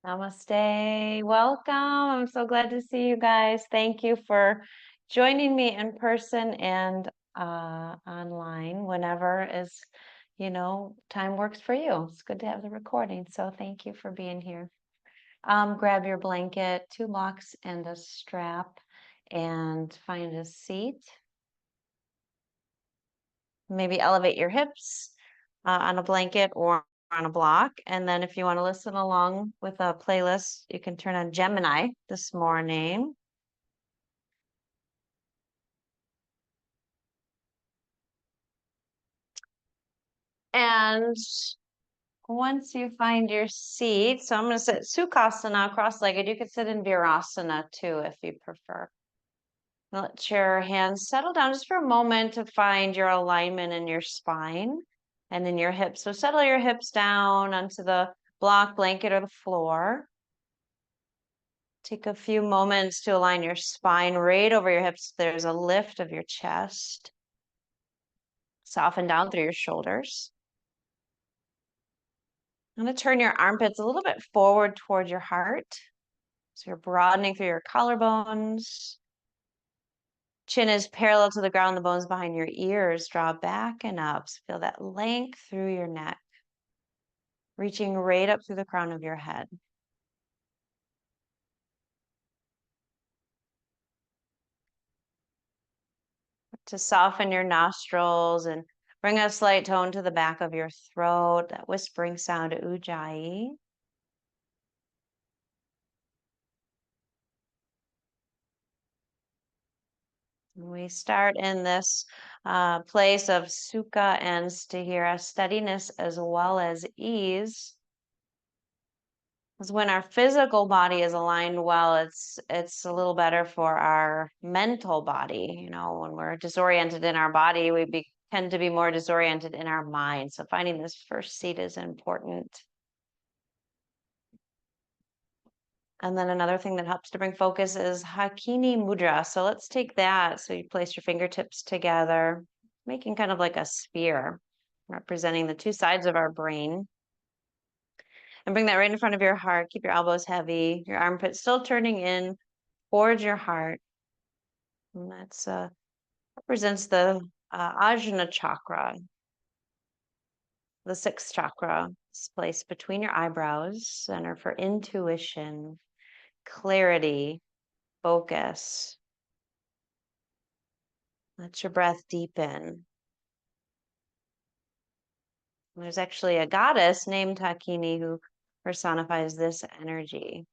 Namaste. Welcome. I'm so glad to see you guys. Thank you for joining me in person and online whenever time works for you. It's good to have the recording. So thank you for being here. Grab your blanket, 2 blocks and a strap, and find a seat. Maybe elevate your hips on a blanket or on a block. And then if you want to listen along with a playlist, you can turn on Gemini this morning. And once you find your seat, so I'm going to sit Sukhasana, cross-legged. You could sit in Virasana too if you prefer. Let your hands settle down just for a moment to find your alignment in your spine and in your hips. So settle your hips down onto the block, blanket, or the floor. Take a few moments to align your spine right over your hips. There's a lift of your chest. Soften down through your shoulders. I'm going to turn your armpits a little bit forward toward your heart. So you're broadening through your collarbones. Chin is parallel to the ground. The bones behind your ears draw back and up. So feel that length through your neck, reaching right up through the crown of your head. To soften your nostrils and bring a slight tone to the back of your throat, that whispering sound, Ujjayi. We start in this place of sukha and stihira, steadiness as well as ease. Because when our physical body is aligned well, it's a little better for our mental body. You know, when we're disoriented in our body, tend to be more disoriented in our mind. So finding this first seat is important. And then another thing that helps to bring focus is Hakini Mudra. So let's take that. So you place your fingertips together, making kind of like a sphere, representing the two sides of our brain. And bring that right in front of your heart. Keep your elbows heavy, your armpits still turning in towards your heart. And that's represents the Ajna chakra, the sixth chakra. It's placed between your eyebrows, center for intuition, clarity, focus. Let your breath deepen. There's actually a goddess named Hakini who personifies this energy.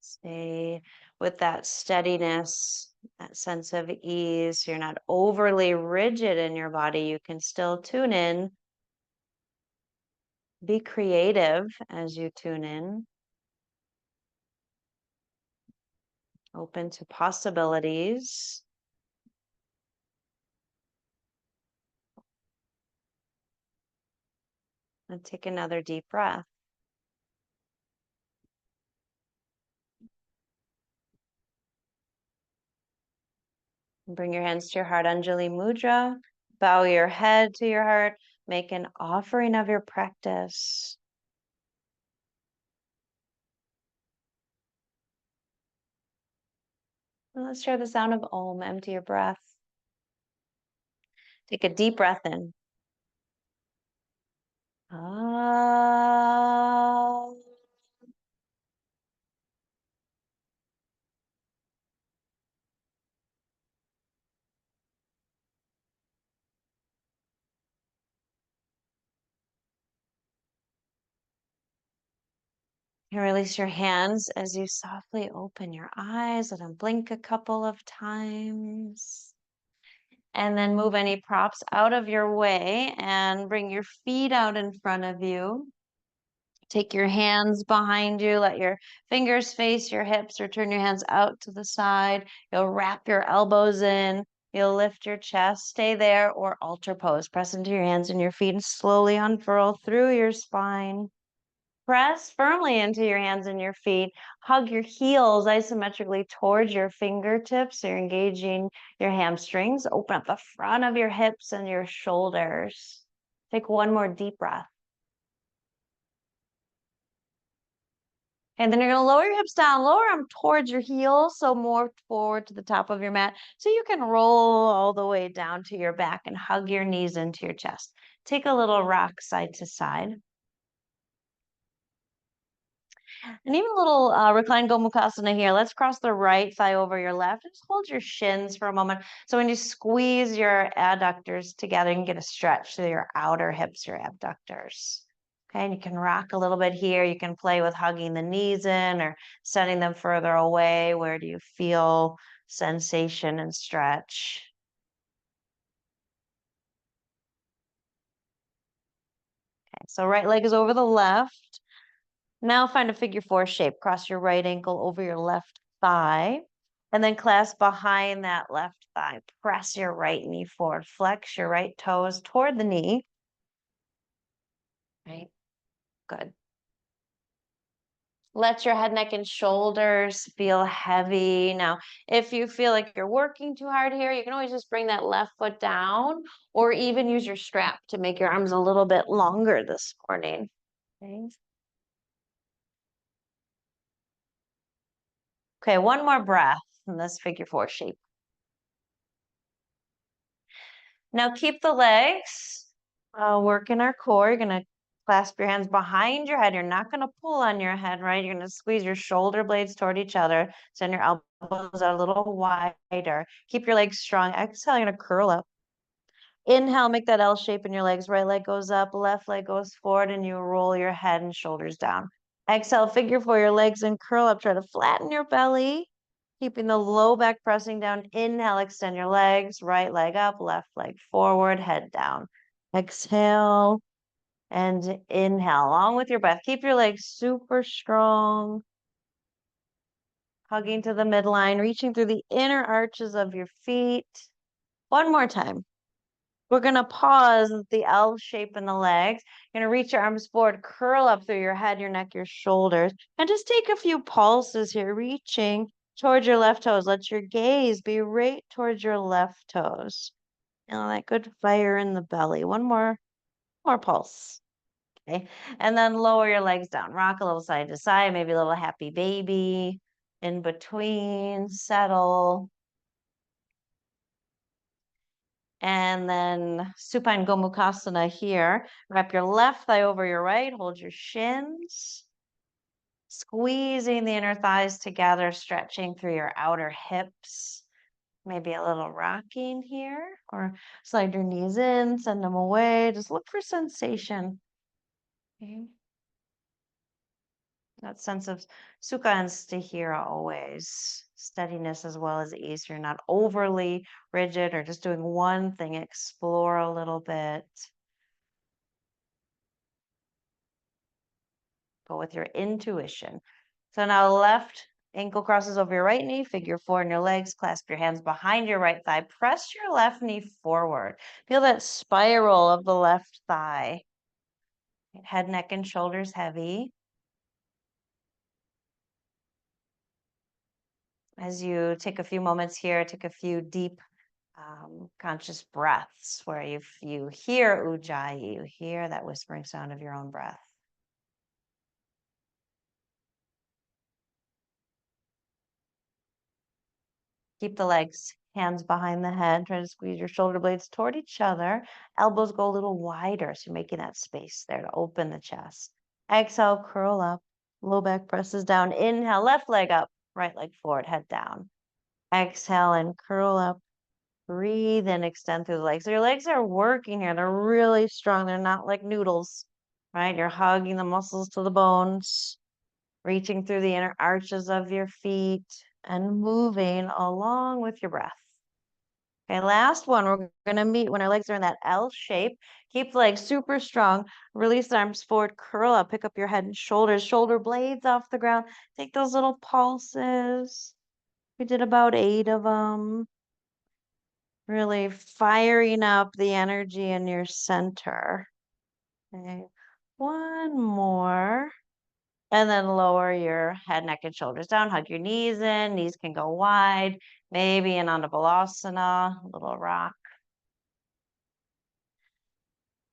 Stay with that steadiness, that sense of ease. You're not overly rigid in your body. You can still tune in. Be creative as you tune in. Open to possibilities. And take another deep breath. Bring your hands to your heart, Anjali Mudra. Bow your head to your heart. Make an offering of your practice. And let's share the sound of Om. Empty your breath. Take a deep breath in. Ah. And release your hands as you softly open your eyes. Let them blink a couple of times. And then move any props out of your way and bring your feet out in front of you. Take your hands behind you. Let your fingers face your hips or turn your hands out to the side. You'll wrap your elbows in. You'll lift your chest. Stay there or altar pose. Press into your hands and your feet and slowly unfurl through your spine. Press firmly into your hands and your feet. Hug your heels isometrically towards your fingertips. So you're engaging your hamstrings. Open up the front of your hips and your shoulders. Take one more deep breath. And then you're going to lower your hips down, lower them towards your heels, so more forward to the top of your mat. So you can roll all the way down to your back and hug your knees into your chest. Take a little rock side to side. And even a little reclined Gomukhasana here. Let's cross the right thigh over your left. Just hold your shins for a moment. So when you squeeze your adductors together, you can get a stretch through your outer hips, your abductors. Okay, and you can rock a little bit here. You can play with hugging the knees in or sending them further away. Where do you feel sensation and stretch? Okay, so right leg is over the left. Now find a figure four shape. Cross your right ankle over your left thigh. And then clasp behind that left thigh. Press your right knee forward. Flex your right toes toward the knee. Right? Good. Let your head, neck, and shoulders feel heavy. Now, if you feel like you're working too hard here, you can always just bring that left foot down or even use your strap to make your arms a little bit longer this morning. Okay. Okay, one more breath in this figure four shape. Now keep the legs working our core. You're going to clasp your hands behind your head. You're not going to pull on your head, right? You're going to squeeze your shoulder blades toward each other. Send your elbows out a little wider. Keep your legs strong. Exhale, you're going to curl up. Inhale, make that L shape in your legs. Right leg goes up, left leg goes forward, and you roll your head and shoulders down. Exhale, figure four your legs and curl up. Try to flatten your belly. Keeping the low back pressing down. Inhale, extend your legs. Right leg up, left leg forward, head down. Exhale and inhale along with your breath. Keep your legs super strong. Hugging to the midline, reaching through the inner arches of your feet. One more time. We're going to pause at the L shape in the legs. You're going to reach your arms forward, curl up through your head, your neck, your shoulders, and just take a few pulses here, reaching towards your left toes. Let your gaze be right towards your left toes. Feel that good fire in the belly. One more pulse. Okay. And then lower your legs down. Rock a little side to side, maybe a little happy baby in between. Settle. And then supine Gomukhasana here. Wrap your left thigh over your right. Hold your shins. Squeezing the inner thighs together, stretching through your outer hips. Maybe a little rocking here, or slide your knees in, send them away. Just look for sensation. Okay. That sense of sukha and stihira always. Steadiness as well as ease. You're not overly rigid or just doing one thing. Explore a little bit. Go with your intuition. So now left ankle crosses over your right knee, figure four in your legs, clasp your hands behind your right thigh, press your left knee forward. Feel that spiral of the left thigh. Head, neck, and shoulders heavy. As you take a few moments here, take a few deep conscious breaths where you hear ujjayi, you hear that whispering sound of your own breath. Keep the legs, hands behind the head. Try to squeeze your shoulder blades toward each other. Elbows go a little wider, so you're making that space there to open the chest. Exhale, curl up. Low back presses down. Inhale, left leg up, right leg forward, head down. Exhale and curl up. Breathe and extend through the legs. So your legs are working here. They're really strong. They're not like noodles, right? You're hugging the muscles to the bones, reaching through the inner arches of your feet and moving along with your breath. Okay, last one. We're going to meet when our legs are in that L shape. Keep the legs super strong. Release the arms forward, curl up, pick up your head and shoulders, shoulder blades off the ground. Take those little pulses. We did about 8 of them. Really firing up the energy in your center. Okay, one more. And then lower your head, neck, and shoulders down. Hug your knees in. Knees can go wide. Maybe an Ananda Balasana, a little rock.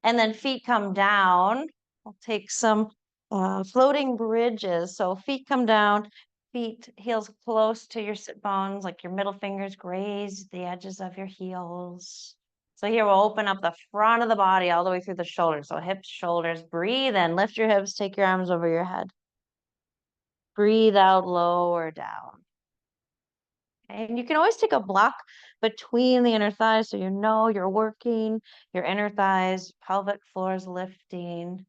And then feet come down. We'll take some floating bridges. So feet come down, feet, heels close to your sit bones, like your middle fingers graze the edges of your heels. So here we'll open up the front of the body all the way through the shoulders. So hips, shoulders, breathe in, lift your hips, take your arms over your head. Breathe out, lower down. And you can always take a block between the inner thighs so you know you're working your inner thighs, pelvic floor is lifting.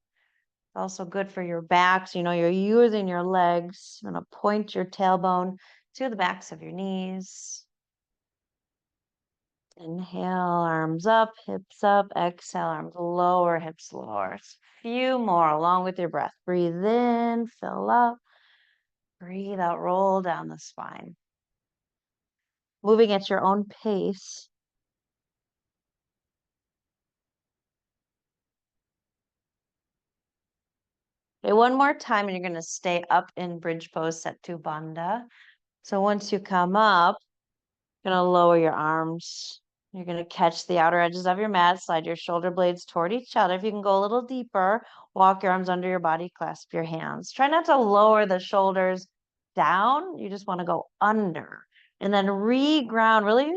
Also good for your back, so you know you're using your legs. You're going to point your tailbone to the backs of your knees. Inhale, arms up, hips up. Exhale, arms lower, hips lower. A few more along with your breath. Breathe in, fill up. Breathe out, roll down the spine. Moving at your own pace. Okay, one more time, and you're going to stay up in bridge pose, Setu Bandha. So once you come up, you're going to lower your arms. You're going to catch the outer edges of your mat, slide your shoulder blades toward each other. If you can go a little deeper, walk your arms under your body, clasp your hands. Try not to lower the shoulders down. You just want to go under. And then re-ground. Really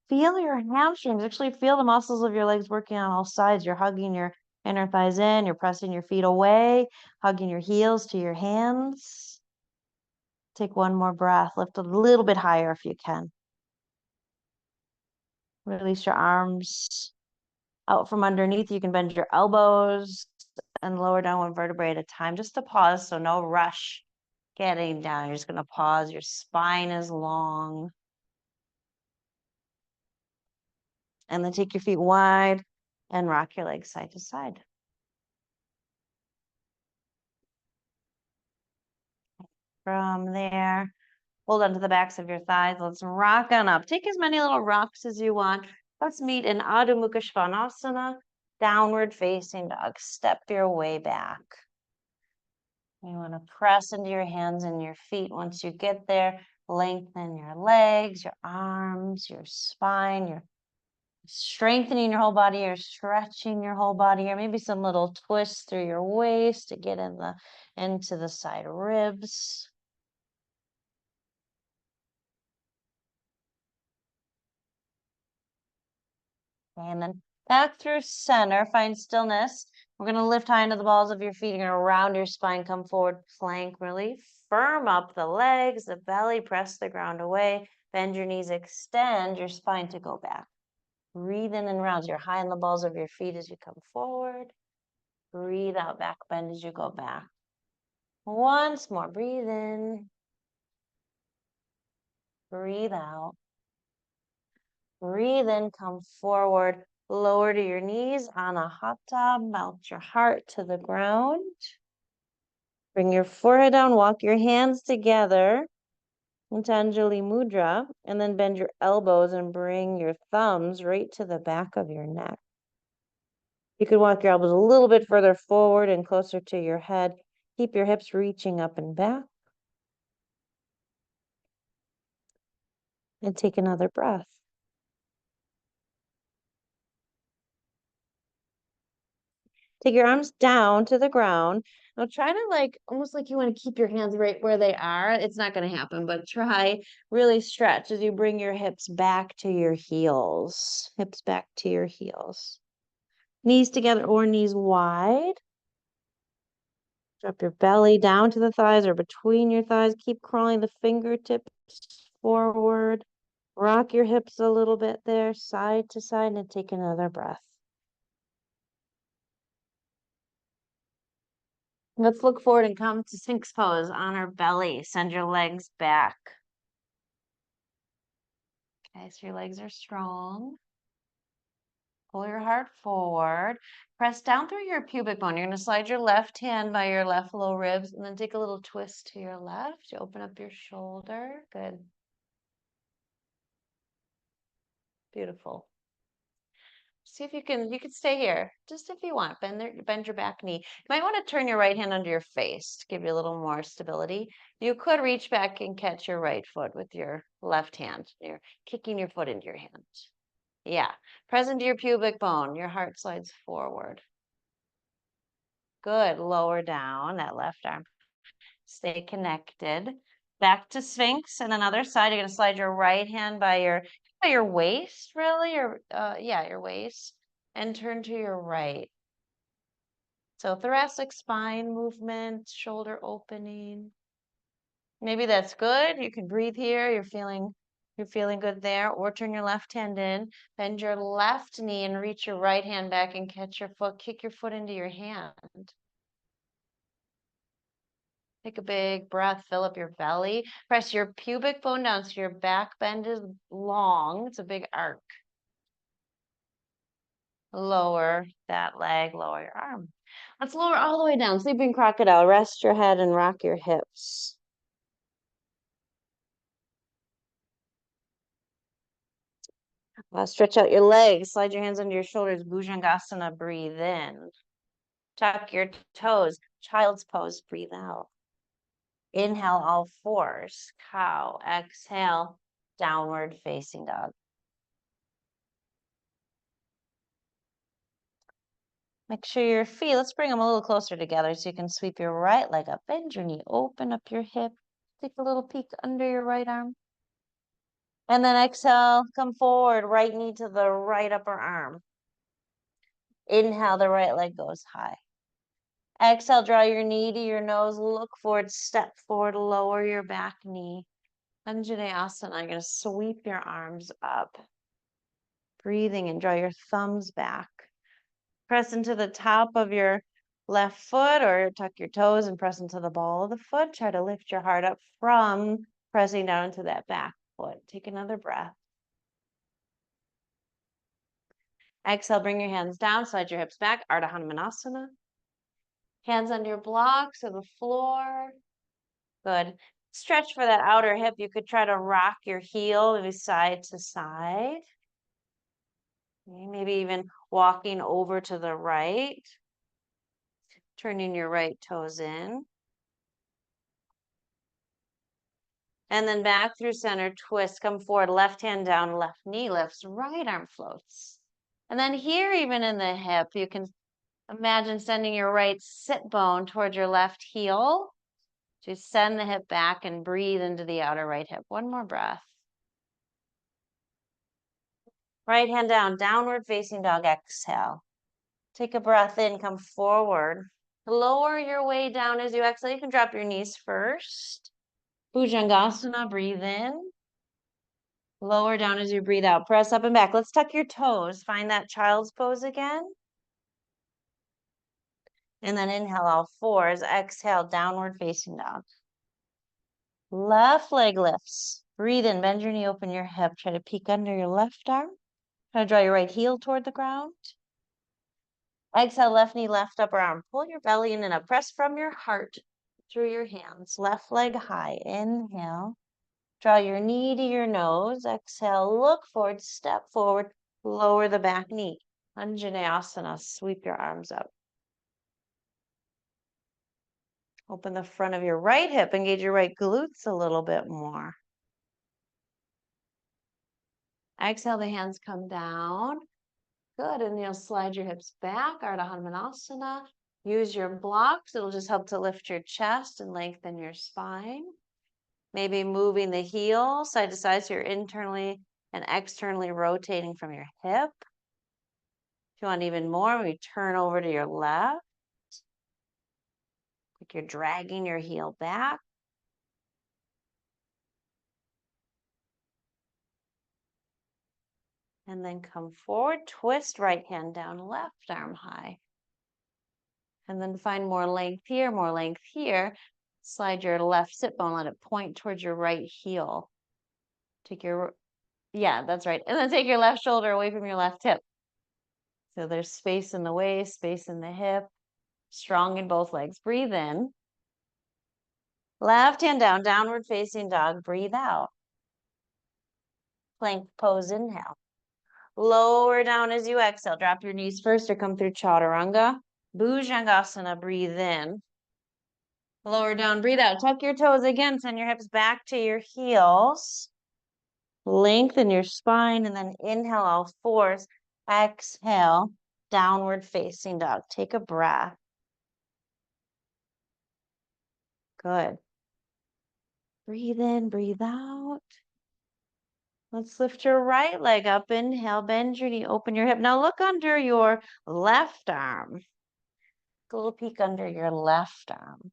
feel your hamstrings. Actually feel the muscles of your legs working on all sides. You're hugging your inner thighs in. You're pressing your feet away, hugging your heels to your hands. Take one more breath. Lift a little bit higher if you can. Release your arms out from underneath. You can bend your elbows and lower down one vertebrae at a time, just to pause. So no rush getting down. You're just going to pause. Your spine is long. And then take your feet wide and rock your legs side to side. From there, hold onto the backs of your thighs. Let's rock on up. Take as many little rocks as you want. Let's meet in Adho Mukha Svanasana, downward facing dog. Step your way back. You want to press into your hands and your feet. Once you get there, lengthen your legs, your arms, your spine. You're strengthening your whole body. You're stretching your whole body. Or maybe some little twists through your waist to get into the side ribs. And then back through center, find stillness. We're going to lift high into the balls of your feet. You're going to round your spine, come forward, plank, really firm up the legs, the belly, press the ground away, bend your knees, extend your spine to go back. Breathe in and round. You're high in the balls of your feet as you come forward. Breathe out, back bend as you go back. Once more, breathe in. Breathe out. Breathe in, come forward. Lower to your knees, Anahata, melt your heart to the ground. Bring your forehead down, walk your hands together into Hakini Mudra, and then bend your elbows and bring your thumbs right to the back of your neck. You could walk your elbows a little bit further forward and closer to your head. Keep your hips reaching up and back. And take another breath. Take your arms down to the ground. Now try to almost like you want to keep your hands right where they are. It's not going to happen, but try really stretch as you bring your hips back to your heels. Hips back to your heels. Knees together or knees wide. Drop your belly down to the thighs or between your thighs. Keep crawling the fingertips forward. Rock your hips a little bit there, side to side, and take another breath. Let's look forward and come to Sphinx pose on our belly. Send your legs back. Okay, so your legs are strong. Pull your heart forward. Press down through your pubic bone. You're going to slide your left hand by your left low ribs and then take a little twist to your left. You open up your shoulder. Good. Beautiful. See if you can stay here, just if you want. Bend your back knee. You might want to turn your right hand under your face to give you a little more stability. You could reach back and catch your right foot with your left hand. You're kicking your foot into your hand. Yeah. Press into your pubic bone. Your heart slides forward. Good. Lower down that left arm. Stay connected. Back to Sphinx, and then other side. You're gonna slide your right hand by your waist, really, or yeah, your waist, and turn to your right. So thoracic spine movement, shoulder opening. Maybe that's good. You can breathe here. You're feeling good there. Or turn your left hand in, bend your left knee and reach your right hand back and catch your foot. Kick your foot into your hand. Take a big breath, fill up your belly. Press your pubic bone down so your back bend is long. It's a big arc. Lower that leg, lower your arm. Let's lower all the way down. Sleeping crocodile. Rest your head and rock your hips. Stretch out your legs. Slide your hands under your shoulders. Bhujangasana. Breathe in. Tuck your toes. Child's pose. Breathe out. Inhale, all fours. Cow. Exhale, downward facing dog. Make sure your feet, let's bring them a little closer together so you can sweep your right leg up. Bend your knee, open up your hip. Take a little peek under your right arm. And then exhale, come forward, right knee to the right upper arm. Inhale, the right leg goes high. Exhale, draw your knee to your nose, look forward, step forward, lower your back knee. Anjaneyasana, I'm going to sweep your arms up. Breathing and draw your thumbs back. Press into the top of your left foot or tuck your toes and press into the ball of the foot. Try to lift your heart up from pressing down into that back foot. Take another breath. Exhale, bring your hands down, slide your hips back, Ardha Hanumanasana. Hands on your blocks or the floor. Good. Stretch for that outer hip. You could try to rock your heel maybe side to side. Maybe even walking over to the right. Turning your right toes in. And then back through center, twist, come forward, left hand down, left knee lifts, right arm floats. And then here, even in the hip, you can imagine sending your right sit bone toward your left heel. Just send the hip back and breathe into the outer right hip. One more breath. Right hand down, downward facing dog, exhale. Take a breath in, come forward. Lower your way down as you exhale. You can drop your knees first. Bhujangasana, breathe in. Lower down as you breathe out. Press up and back. Let's tuck your toes. Find that child's pose again. And then inhale all fours. Exhale, downward facing dog. Left leg lifts. Breathe in, bend your knee, open your hip. Try to peek under your left arm. Try to draw your right heel toward the ground. Exhale, left knee, left upper arm. Pull your belly in and up. Press from your heart through your hands. Left leg high. Inhale. Draw your knee to your nose. Exhale, look forward, step forward, lower the back knee. Anjaneyasana, sweep your arms up. Open the front of your right hip, engage your right glutes a little bit more. Exhale, the hands come down. Good, and you'll slide your hips back, Ardha Hanumanasana. Use your blocks, it'll just help to lift your chest and lengthen your spine. Maybe moving the heel side to side so you're internally and externally rotating from your hip. If you want even more, maybe turn over to your left. Like you're dragging your heel back. And then come forward, twist right hand down, left arm high. And then find more length here, more length here. Slide your left sit bone, let it point towards your right heel. Take your, yeah, that's right. And then take your left shoulder away from your left hip. So there's space in the waist, space in the hip, strong in both legs. Breathe in. Left hand down, downward facing dog. Breathe out. Plank pose, inhale. Lower down as you exhale. Drop your knees first or come through chaturanga. Bhujangasana, breathe in. Lower down, breathe out. Tuck your toes again. Send your hips back to your heels. Lengthen your spine and then inhale all fours. Exhale, downward facing dog. Take a breath. Good. Breathe in, breathe out. Let's lift your right leg up. Inhale, bend your knee, open your hip. Now look under your left arm. A little peek under your left arm.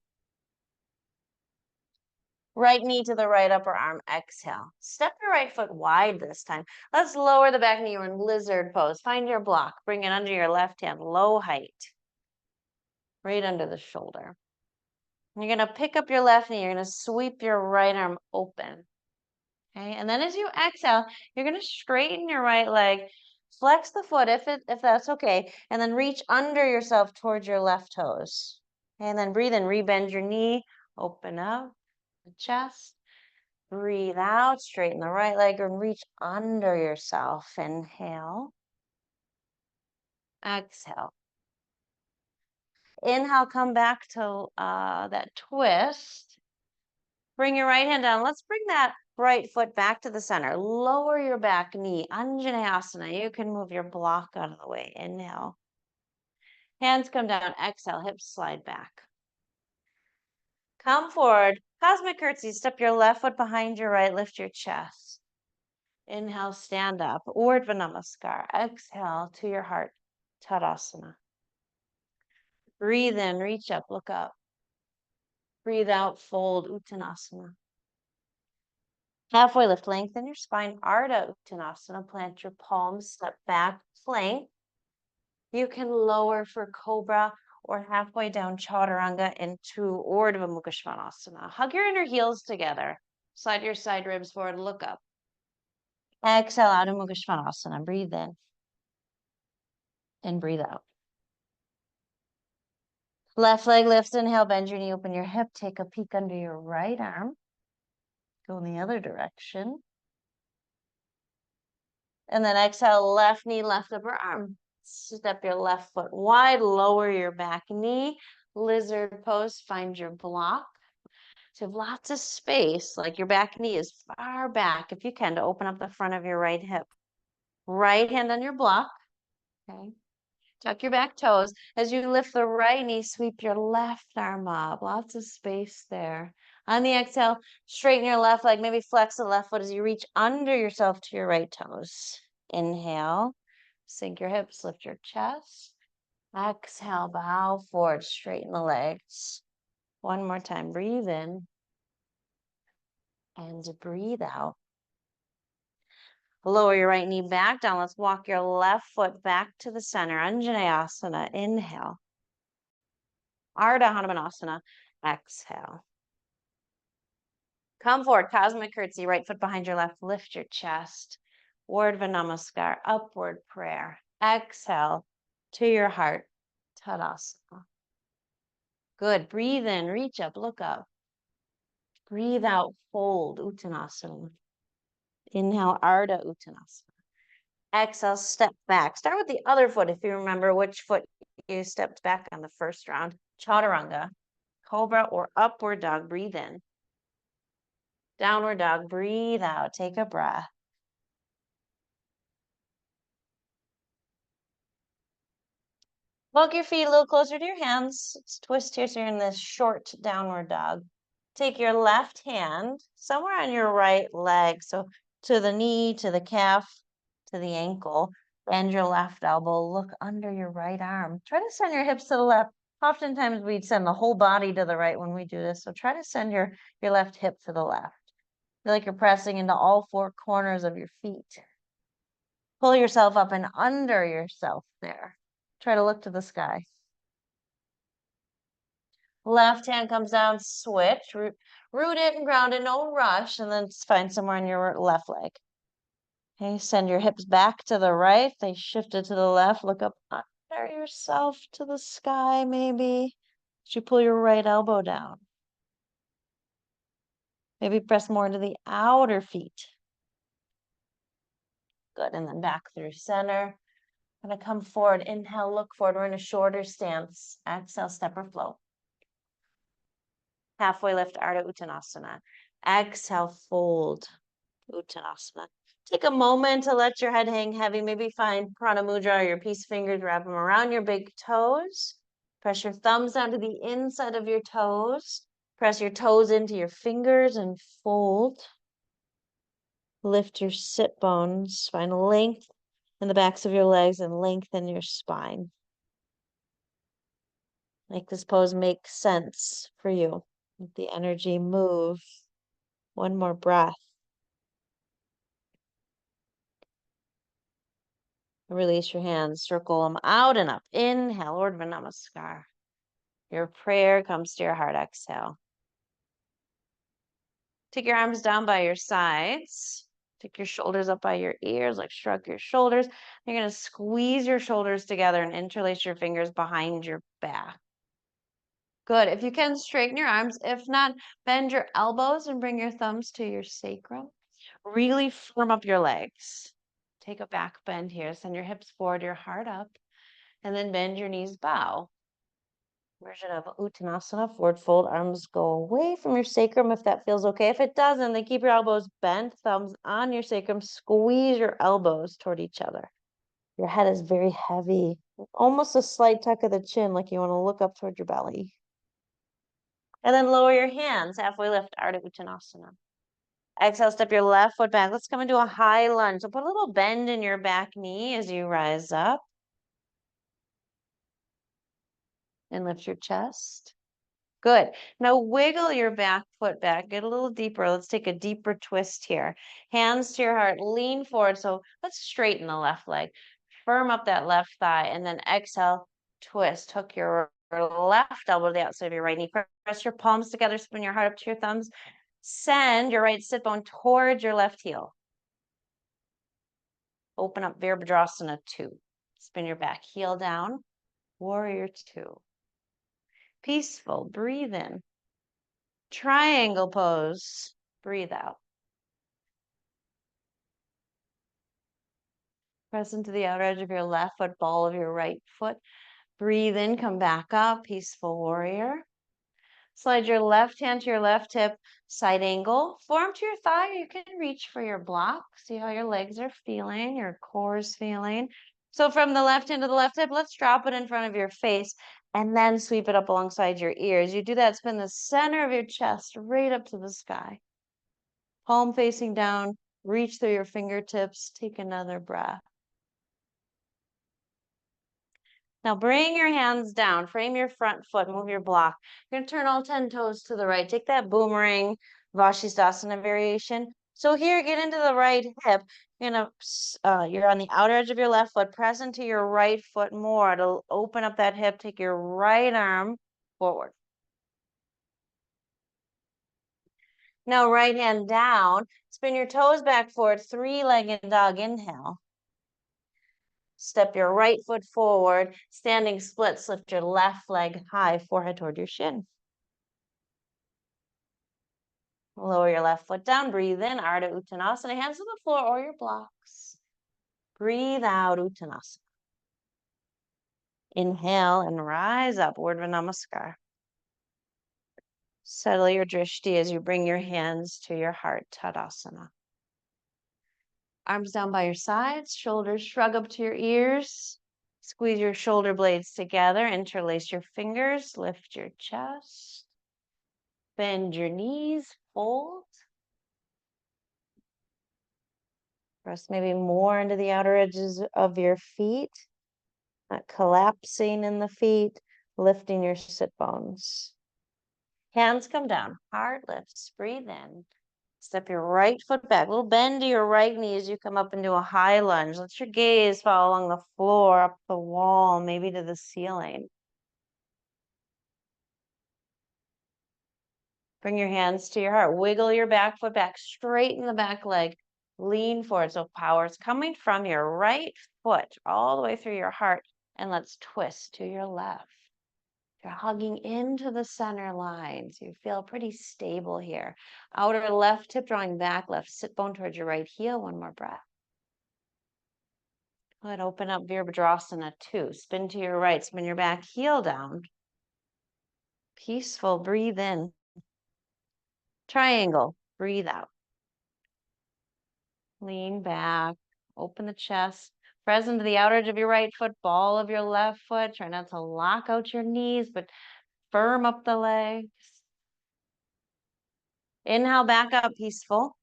Right knee to the right upper arm. Exhale. Step your right foot wide this time. Let's lower the back knee. You're in lizard pose. Find your block. Bring it under your left hand. Low height. Right under the shoulder. You're going to pick up your left knee. You're going to sweep your right arm open. Okay. And then as you exhale, you're going to straighten your right leg. Flex the foot if that's okay. And then reach under yourself towards your left toes. Okay, and then breathe in. Rebend your knee. Open up the chest. Breathe out. Straighten the right leg and reach under yourself. Inhale. Exhale. Inhale, come back to that twist. Bring your right hand down. Let's bring that right foot back to the center. Lower your back knee. Anjaneyasana. You can move your block out of the way. Inhale. Hands come down. Exhale. Hips slide back. Come forward. Cosmic curtsy. Step your left foot behind your right. Lift your chest. Inhale, stand up. Urdhva Namaskar. Exhale to your heart. Tadasana. Breathe in. Reach up. Look up. Breathe out. Fold. Uttanasana. Halfway lift, lengthen your spine, Ardha Uttanasana, plant your palms, step back, plank. You can lower for Cobra or halfway down Chaturanga into Urdhva Mukha Svanasana. Hug your inner heels together. Slide your side ribs forward, look up. Exhale out of Mukha Svanasana, breathe in and breathe out. Left leg lifts, inhale, bend your knee, open your hip, take a peek under your right arm. Go in the other direction. And then exhale, left knee, left upper arm. Step your left foot wide, lower your back knee. Lizard pose, find your block. So you have lots of space, like your back knee is far back, if you can, to open up the front of your right hip. Right hand on your block, okay? Tuck your back toes. As you lift the right knee, sweep your left arm up. Lots of space there. On the exhale, straighten your left leg. Maybe flex the left foot as you reach under yourself to your right toes. Inhale, sink your hips, lift your chest. Exhale, bow forward, straighten the legs. One more time, breathe in and breathe out. Lower your right knee back down. Let's walk your left foot back to the center. Anjaneyasana. Inhale. Ardha Hanumanasana. Exhale. Come forward. Cosmic curtsy. Right foot behind your left. Lift your chest. Urdhva Namaskar. Upward prayer. Exhale to your heart. Tadasana. Good. Breathe in. Reach up. Look up. Breathe out. Fold. Uttanasana. Inhale. Ardha Uttanasana. Exhale, step back. Start with the other foot if you remember which foot you stepped back on the first round. Chaturanga, Cobra or upward dog. Breathe in. Downward dog. Breathe out. Take a breath. Walk your feet a little closer to your hands. Let's twist here so you're in this short downward dog. Take your left hand somewhere on your right leg. So to the knee, to the calf, to the ankle. Bend your left elbow. Look under your right arm. Try to send your hips to the left. Oftentimes we send the whole body to the right when we do this. So try to send your left hip to the left. Feel like you're pressing into all four corners of your feet. Pull yourself up and under yourself there. Try to look to the sky. Left hand comes down, switch, root it and ground it, no rush, and then find somewhere on your left leg. Okay, send your hips back to the right. They shifted to the left. Look up under yourself to the sky, maybe. As you pull your right elbow down. Maybe press more into the outer feet. Good, and then back through center. Gonna come forward, inhale, look forward. We're in a shorter stance. Exhale, step or flow. Halfway lift, Ardha Uttanasana. Exhale, fold, Uttanasana. Take a moment to let your head hang heavy. Maybe find Prana Mudra or your peace fingers, wrap them around your big toes. Press your thumbs down to the inside of your toes. Press your toes into your fingers and fold. Lift your sit bones, find length in the backs of your legs and lengthen your spine. Make this pose make sense for you. Let the energy move. One more breath. Release your hands, circle them out and up. Inhale, Urdhva Namaskar. Your prayer comes to your heart. Exhale. Take your arms down by your sides. Take your shoulders up by your ears, like shrug your shoulders. You're going to squeeze your shoulders together and interlace your fingers behind your back. Good. If you can, straighten your arms. If not, bend your elbows and bring your thumbs to your sacrum. Really firm up your legs. Take a back bend here. Send your hips forward, your heart up, and then bend your knees, bow. Version of Uttanasana, forward fold, arms go away from your sacrum if that feels okay. If it doesn't, then keep your elbows bent, thumbs on your sacrum, squeeze your elbows toward each other. Your head is very heavy, almost a slight tuck of the chin, like you want to look up toward your belly. And then lower your hands, halfway lift, Ardha Uttanasana. Exhale, step your left foot back. Let's come into a high lunge. So put a little bend in your back knee as you rise up. And lift your chest. Good. Now wiggle your back foot back. Get a little deeper. Let's take a deeper twist here. Hands to your heart. Lean forward. So let's straighten the left leg. Firm up that left thigh. And then exhale, twist. Hook your left elbow to the outside of your right knee. Press your palms together. Spin your heart up to your thumbs. Send your right sit bone towards your left heel. Open up Virabhadrasana 2. Spin your back heel down. Warrior 2. Peaceful. Breathe in. Triangle pose. Breathe out. Press into the outer edge of your left foot, ball of your right foot. Breathe in, come back up. Peaceful warrior. Slide your left hand to your left hip, side angle. Forearm to your thigh. You can reach for your block. See how your legs are feeling, your core is feeling. So from the left hand to the left hip, let's drop it in front of your face and then sweep it up alongside your ears. You do that, spin the center of your chest right up to the sky. Palm facing down, reach through your fingertips. Take another breath. Now bring your hands down, frame your front foot, move your block. You're gonna turn all 10 toes to the right. Take that boomerang Vashisthasana variation. So here, get into the right hip. You're on the outer edge of your left foot. Press into your right foot more to open up that hip. Take your right arm forward. Now right hand down. Spin your toes back forward. Three-legged dog. Inhale. Step your right foot forward, standing splits, lift your left leg high, forehead toward your shin. Lower your left foot down, breathe in, Ardha Uttanasana, hands on the floor or your blocks. Breathe out, Uttanasana. Inhale and rise up, Urdhva Namaskar. Settle your drishti as you bring your hands to your heart, Tadasana. Arms down by your sides, shoulders shrug up to your ears. Squeeze your shoulder blades together, interlace your fingers, lift your chest. Bend your knees, fold. Press maybe more into the outer edges of your feet, not collapsing in the feet, lifting your sit bones. Hands come down, heart lifts, breathe in. Step your right foot back, a little bend to your right knee as you come up into a high lunge. Let your gaze follow along the floor, up the wall, maybe to the ceiling. Bring your hands to your heart. Wiggle your back foot back, straighten the back leg, lean forward. So power is coming from your right foot all the way through your heart. And let's twist to your left. You're hugging into the center line. So you feel pretty stable here. Outer left hip drawing back, left sit bone towards your right heel. One more breath. Good. Open up Virabhadrasana 2. Spin to your right, spin your back heel down. Peaceful. Breathe in. Triangle. Breathe out. Lean back. Open the chest. Press into the outer edge of your right foot, ball of your left foot. Try not to lock out your knees, but firm up the legs. Inhale, back up, peaceful.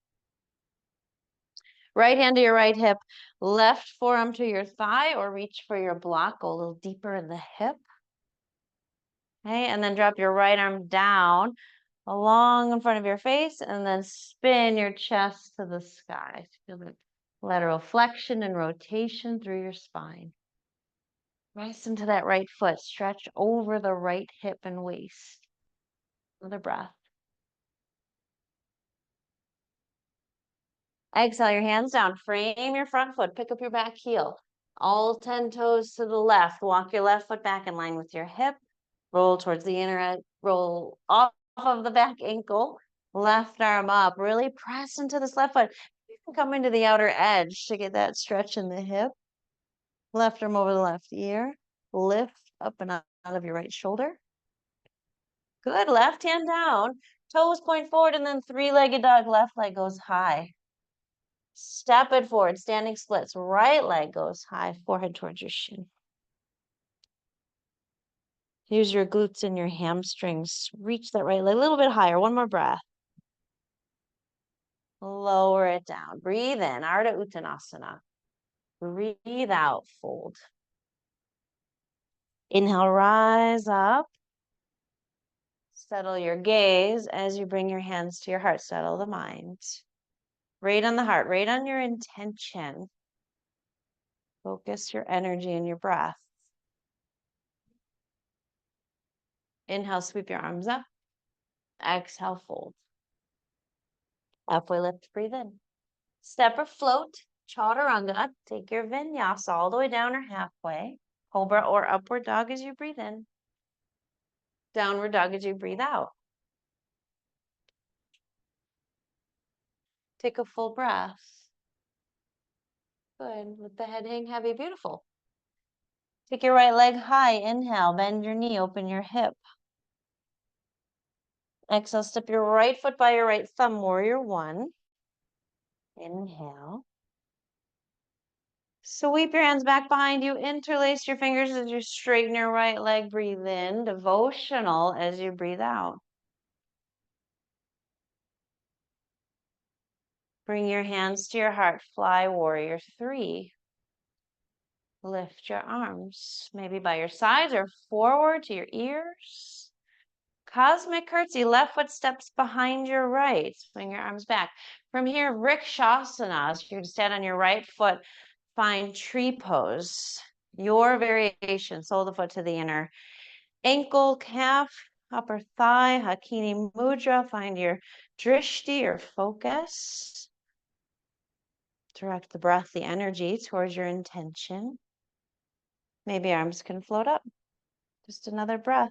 Right hand to your right hip, left forearm to your thigh, or reach for your block. Go a little deeper in the hip. Okay, and then drop your right arm down along in front of your face, and then spin your chest to the sky. Feel the lateral flexion and rotation through your spine. Rest into that right foot. Stretch over the right hip and waist. Another breath. Exhale your hands down. Frame your front foot. Pick up your back heel. All 10 toes to the left. Walk your left foot back in line with your hip. Roll towards the inner edge. Roll off of the back ankle. Left arm up. Really press into this left foot. You can come into the outer edge to get that stretch in the hip. Left arm over the left ear. Lift up and out of your right shoulder. Good. Left hand down. Toes point forward, and then three-legged dog. Left leg goes high. Step it forward. Standing splits. Right leg goes high. Forehead towards your shin. Use your glutes and your hamstrings. Reach that right leg a little bit higher. One more breath. Lower it down. Breathe in. Ardha Uttanasana. Breathe out. Fold. Inhale. Rise up. Settle your gaze as you bring your hands to your heart. Settle the mind. Right on the heart. Right on your intention. Focus your energy and your breath. Inhale. Sweep your arms up. Exhale. Fold. Halfway lift. Breathe in. Step or float. Chaturanga. Take your vinyasa all the way down or halfway. Cobra or upward dog as you breathe in. Downward dog as you breathe out. Take a full breath. Good. Let the head hang heavy. Beautiful. Take your right leg high. Inhale. Bend your knee. Open your hip. Exhale. Step your right foot by your right thumb. Warrior one. Inhale. Sweep your hands back behind you. Interlace your fingers as you straighten your right leg. Breathe in. Devotional as you breathe out. Bring your hands to your heart. Fly warrior three. Lift your arms, maybe by your sides or forward to your ears. Cosmic curtsy. Left foot steps behind your right. Swing your arms back. From here, Vrikshasana. So you're going to stand on your right foot. Find tree pose. Your variation. Sole of the foot to the inner ankle, calf, upper thigh. Hakini Mudra. Find your drishti or focus. Direct the breath, the energy towards your intention. Maybe arms can float up. Just another breath.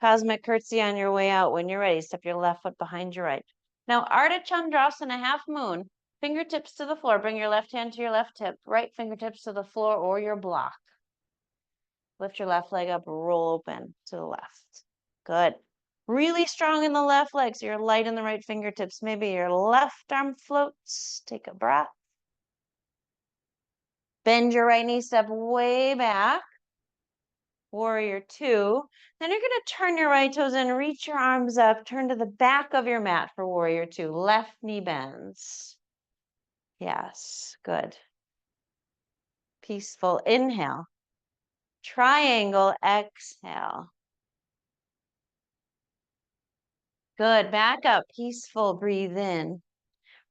Cosmic curtsy on your way out. When you're ready, step your left foot behind your right. Now, Ardha Chandrasana, half moon. Fingertips to the floor. Bring your left hand to your left hip. Right fingertips to the floor or your block. Lift your left leg up. Roll open to the left. Good. Really strong in the left leg, so you're light in the right fingertips. Maybe your left arm floats. Take a breath. Bend your right knee, step way back. Warrior two. Then you're going to turn your right toes in, reach your arms up, turn to the back of your mat for warrior two. Left knee bends. Yes, good. Peaceful inhale. Triangle exhale. Good. Back up. Peaceful. Breathe in.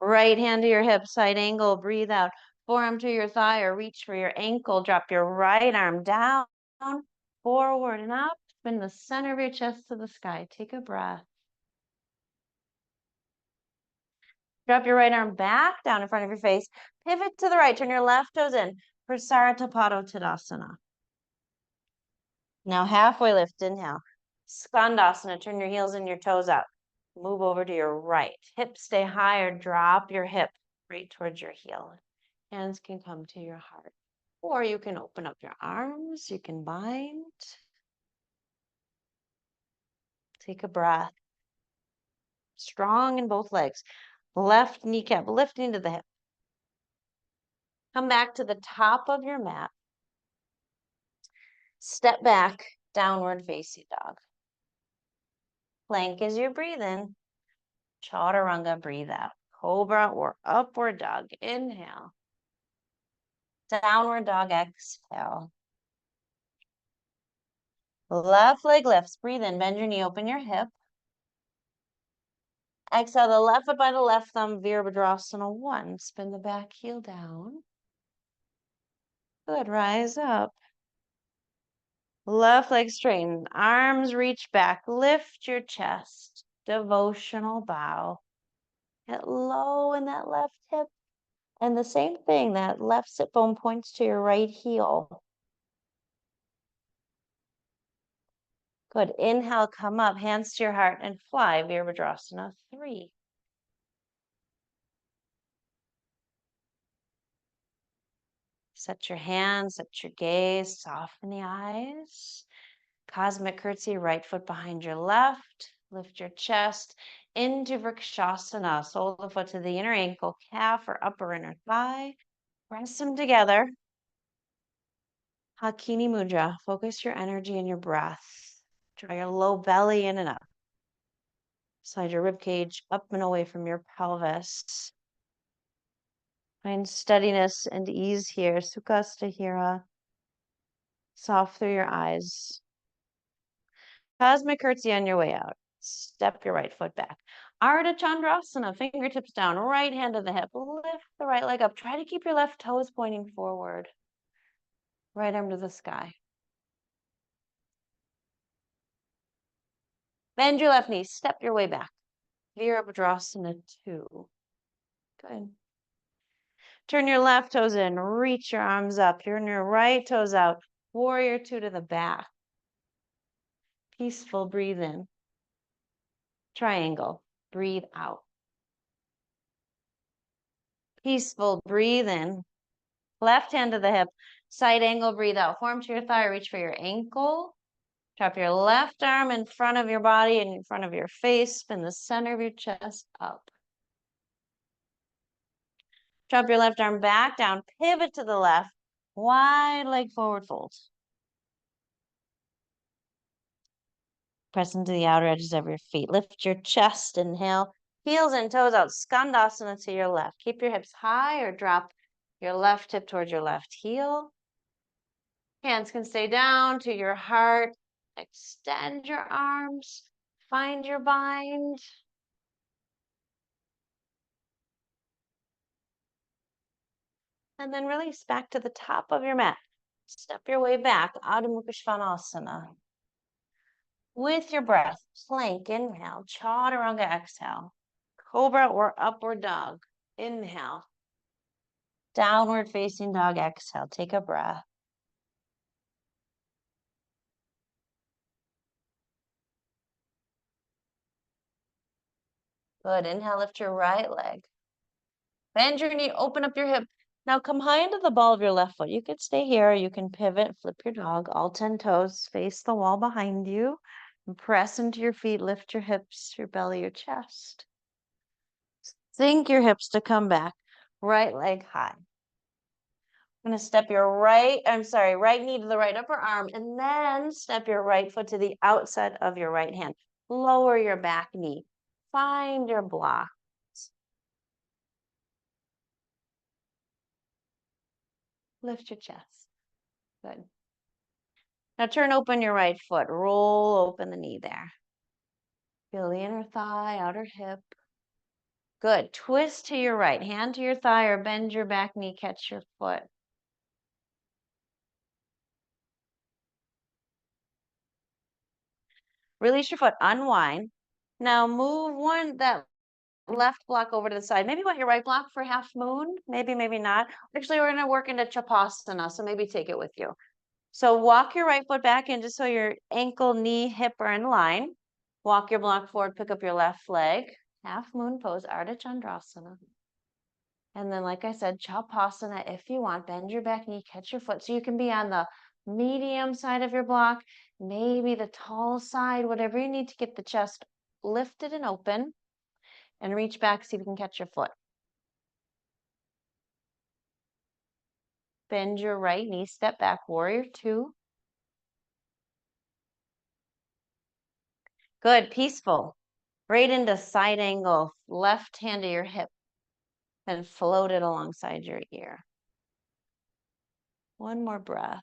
Right hand to your hip, side angle. Breathe out. Forearm to your thigh or reach for your ankle. Drop your right arm down, forward and up. Spin the center of your chest to the sky. Take a breath. Drop your right arm back down in front of your face. Pivot to the right. Turn your left toes in for Tadasana. Now halfway lift. Inhale. Skandasana. Turn your heels and your toes up. Move over to your right. Hips stay high or drop your hip right towards your heel. Hands can come to your heart. Or you can open up your arms. You can bind. Take a breath. Strong in both legs. Left kneecap lifting to the hip. Come back to the top of your mat. Step back, downward facing dog. Plank as you breathe in. Chaturanga, breathe out. Cobra or upward dog. Inhale. Downward dog, exhale. Left leg lifts. Breathe in. Bend your knee, open your hip. Exhale the left foot by the left thumb, Virabhadrasana 1. Spin the back heel down. Good, rise up. Left leg straighten, arms reach back, lift your chest. Devotional bow. Get low in that left hip. And the same thing, that left sit bone points to your right heel. Good, inhale, come up, hands to your heart and fly, Virabhadrasana 3. Set your hands, set your gaze, soften the eyes. Cosmic curtsy, right foot behind your left. Lift your chest into Vrikshasana. Sole of the foot to the inner ankle, calf or upper inner thigh. Press them together. Hakini Mudra. Focus your energy in your breath. Draw your low belly in and up. Slide your rib cage up and away from your pelvis. Find steadiness and ease here. Sukha Stahira. Soft through your eyes. Cosmic curtsy on your way out. Step your right foot back. Ardha Chandrasana, fingertips down, right hand to the hip. Lift the right leg up. Try to keep your left toes pointing forward. Right arm to the sky. Bend your left knee. Step your way back. Virabhadrasana 2. Good. Turn your left toes in. Reach your arms up. Turn your right toes out. Warrior 2 to the back. Peaceful, breathe in. Triangle, breathe out. Peaceful, breathe in. Left hand to the hip. Side angle, breathe out. Form to your thigh, reach for your ankle. Drop your left arm in front of your body and in front of your face. Spin the center of your chest up. Drop your left arm back down. Pivot to the left. Wide leg forward fold. Press into the outer edges of your feet. Lift your chest. Inhale. Heels and toes out. Skandasana to your left. Keep your hips high or drop your left hip towards your left heel. Hands can stay down to your heart. Extend your arms. Find your bind. And then release back to the top of your mat. Step your way back, Adho Mukha Svanasana. With your breath, plank, inhale, chaturanga, exhale. Cobra or upward dog, inhale. Downward facing dog, exhale. Take a breath. Good, inhale, lift your right leg. Bend your knee, open up your hip. Now come high into the ball of your left foot. You can stay here, you can pivot, flip your dog, all 10 toes, face the wall behind you. And press into your feet, lift your hips, your belly, your chest. Sink your hips to come back. Right leg high. I'm going to step your right knee to the right upper arm, and then step your right foot to the outside of your right hand. Lower your back knee. Find your block. Lift your chest. Good. Now turn open your right foot. Roll open the knee there. Feel the inner thigh, outer hip. Good. Twist to your right. Hand to your thigh or bend your back knee. Catch your foot. Release your foot. Unwind. Now move that left block over to the side. Maybe want your right block for half moon. Maybe, maybe not. Actually, we're going to work into Chapasana, so maybe take it with you. So walk your right foot back in just so your ankle, knee, hip are in line. Walk your block forward, pick up your left leg. Half moon pose, Ardha Chandrasana. And then, like I said, Chapasana if you want. Bend your back knee, catch your foot. So you can be on the medium side of your block, maybe the tall side, whatever you need to get the chest lifted and open. And reach back, see if you can catch your foot. Bend your right knee, step back, warrior 2. Good, peaceful. Right into side angle, left hand to your hip, and float it alongside your ear. One more breath.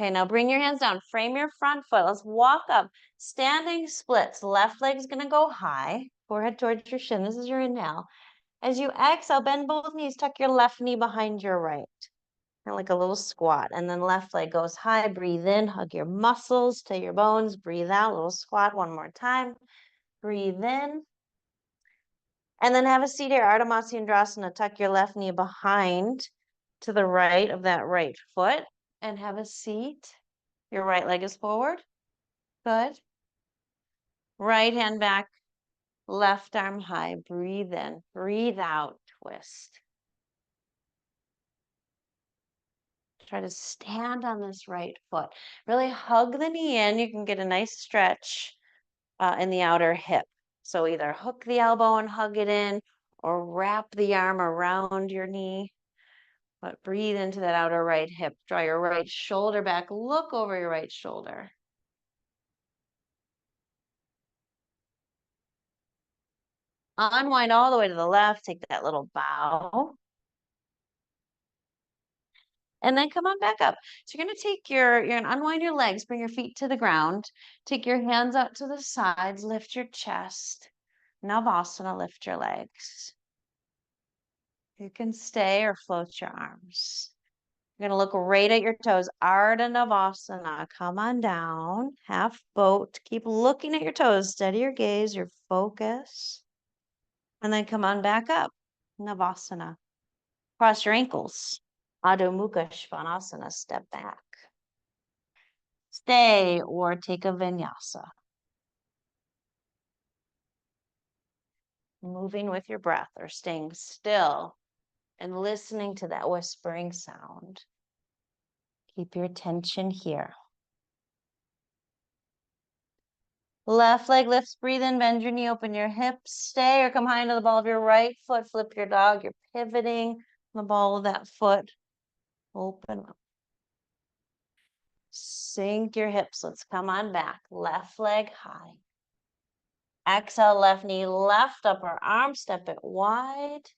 Okay, now bring your hands down. Frame your front foot. Let's walk up. Standing splits. Left leg's going to go high. Forehead towards your shin. This is your inhale. As you exhale, bend both knees. Tuck your left knee behind your right. Kind of like a little squat. And then left leg goes high. Breathe in. Hug your muscles to your bones. Breathe out. Little squat one more time. Breathe in. And then have a seat here. Ardha Matsyendrasana. Tuck your left knee behind to the right of that right foot. And have a seat. Your right leg is forward. Good. Right hand back, left arm high. Breathe in, breathe out, twist. Try to stand on this right foot. Really hug the knee in. You can get a nice stretch in the outer hip. So either hook the elbow and hug it in or wrap the arm around your knee. But breathe into that outer right hip. Draw your right shoulder back. Look over your right shoulder. Unwind all the way to the left. Take that little bow. And then come on back up. So you're going to take you're going to unwind your legs, bring your feet to the ground, take your hands out to the sides, lift your chest. Navasana, lift your legs. You can stay or float your arms. You're going to look right at your toes. Ardha Navasana. Come on down. Half boat. Keep looking at your toes. Steady your gaze, your focus. And then come on back up. Navasana. Cross your ankles. Adho Mukha Svanasana. Step back. Stay or take a vinyasa. Moving with your breath or staying still and listening to that whispering sound. Keep your attention here. Left leg lifts, breathe in, bend your knee, open your hips, stay or come high into the ball of your right foot, flip your dog, you're pivoting the ball of that foot, open up. Sink your hips, let's come on back, left leg high. Exhale, left knee, left upper arm, step it wide.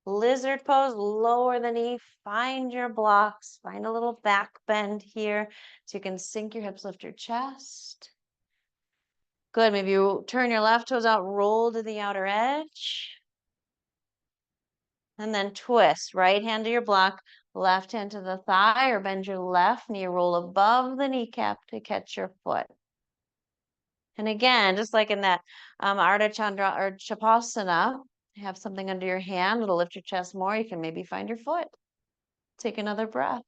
Lizard pose, lower the knee, find your blocks, find a little back bend here so you can sink your hips, lift your chest. Good, maybe you turn your left toes out, roll to the outer edge. And then twist, right hand to your block, left hand to the thigh, or bend your left knee, roll above the kneecap to catch your foot. And again, just like in that Ardha Chandra or Chapasana, have something under your hand, it'll lift your chest more. You can maybe find your foot. Take another breath.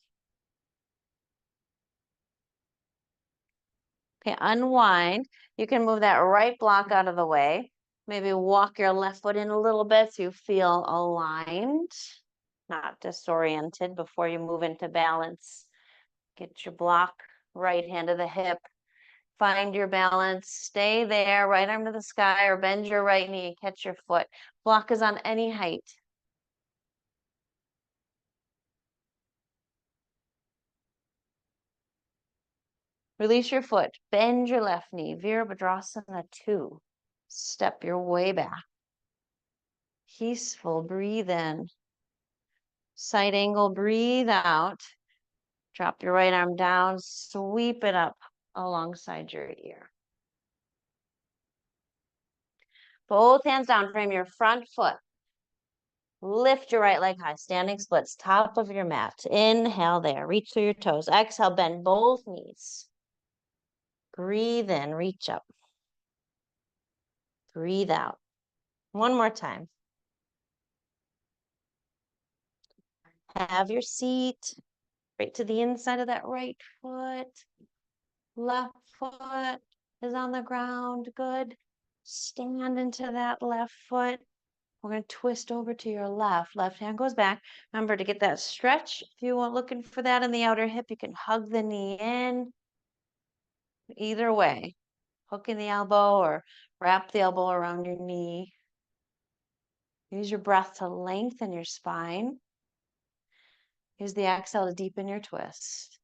Okay, unwind. You can move that right block out of the way. Maybe walk your left foot in a little bit so you feel aligned, not disoriented before you move into balance. Get your block, right hand to the hip. Find your balance. Stay there, right arm to the sky, or bend your right knee and catch your foot. Block is on any height. Release your foot. Bend your left knee. Virabhadrasana 2. Step your way back. Peaceful. Breathe in. Side angle. Breathe out. Drop your right arm down. Sweep it up alongside your ear. Both hands down. Frame your front foot. Lift your right leg high. Standing splits. Top of your mat. Inhale there. Reach through your toes. Exhale. Bend both knees. Breathe in. Reach up. Breathe out. One more time. Have your seat right to the inside of that right foot. Left foot is on the ground. Good. Stand into that left foot. We're going to twist over to your left. Left hand goes back. Remember to get that stretch. If you are looking for that in the outer hip, you can hug the knee in. Either way, hook in the elbow or wrap the elbow around your knee. Use your breath to lengthen your spine. Use the exhale to deepen your twist.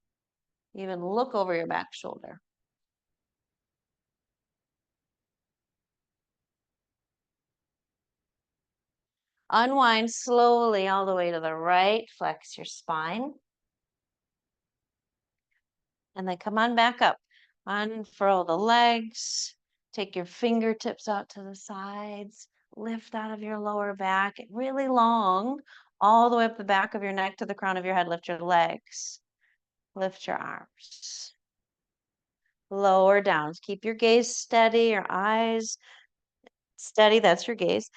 Even look over your back shoulder. Unwind slowly all the way to the right. Flex your spine. And then come on back up. Unfurl the legs. Take your fingertips out to the sides. Lift out of your lower back. Really long. All the way up the back of your neck to the crown of your head. Lift your legs. Lift your arms. Lower down. Keep your gaze steady. Your eyes steady. That's your gaze.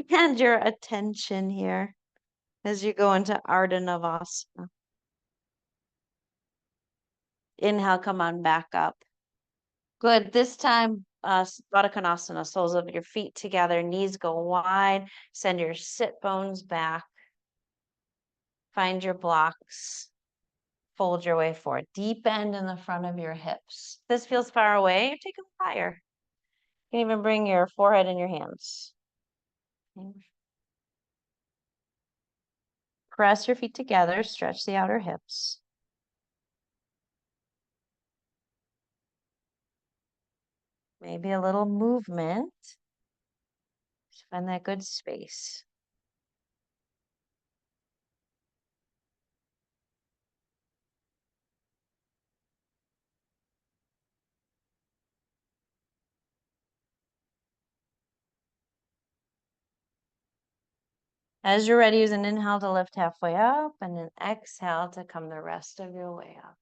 And your attention here as you go into Ardha Navasana. Inhale, come on back up. Good. This time, Baddha Konasana, soles of your feet together, knees go wide. Send your sit bones back. Find your blocks. Fold your way forward. Deep bend in the front of your hips. If this feels far away, take them higher. You can even bring your forehead in your hands. Okay. Press your feet together. Stretch the outer hips. Maybe a little movement. Just find that good space. As you're ready, use an inhale to lift halfway up and an exhale to come the rest of your way up.